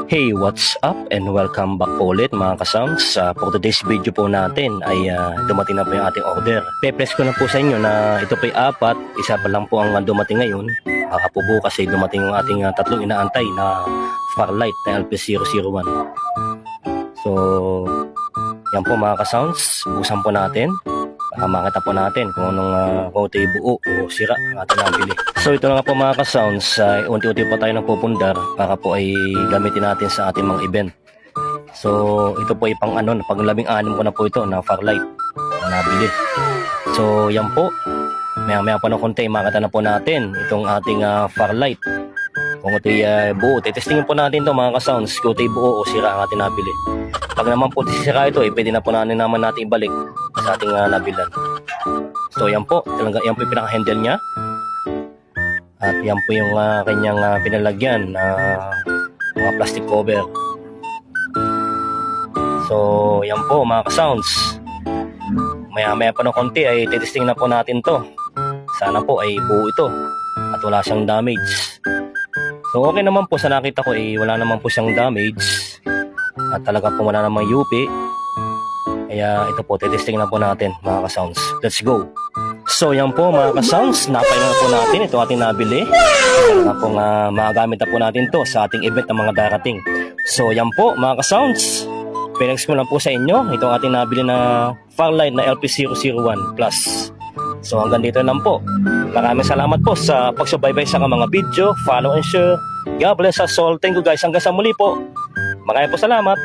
Hey, what's up and welcome back po ulit mga kasounds. For today's video po natin ay dumating na po yung ating order. Pe-press ko na po sa inyo na ito po ay apat, isa pa lang po ang dumating ngayon. Po bukas ay dumating yung ating tatlong inaantay na Farlight na LP001. So, yan po mga kasounds, busan po natin. Makita po natin kung anong kung ito buo o sira ang ating nabili. So ito na nga po mga ka-sounds, unti-unti po tayo nagpupundar para po ay gamitin natin sa ating mga event. So ito po ay pang pang 16 ko na po ito na Farlight na nabili. So yan po, maya pa ng konti makita na po natin itong ating Farlight. Kung ito ay buo, testingin po natin ito mga ka-sounds kung ito ay buo o sira ang ating nabili. Pag naman po sisira ito, pwede na po natin ibalik sa ating nabilan. So yan po, talaga yan po yung pinaka-handle niya. At yan po yung kanyang pinalagyan na mga plastic cover. So yan po mga ka-sounds. Maya pa ng konti ay titesting na po natin to. Sana po ay buo ito at wala siyang damage. So okay naman po sa nakita ko wala naman po siyang damage. At talaga po wala namang UP. Kaya ito po, titesting na po natin mga ka-sounds. Let's go! So yan po mga ka-sounds, napay na po natin ito ating nabili. Talaga pong magagamit na po natin to sa ating event na mga darating. So yan po mga ka-sounds, pinex ko lang po sa inyo itong ating nabili na Farlight na LP001 Plus. So hanggang dito lang po. Maraming salamat po sa pagsubaybay sa mga video, follow and share. God bless us all. Thank you guys. Hanggang sa muli po. Maraming po salamat.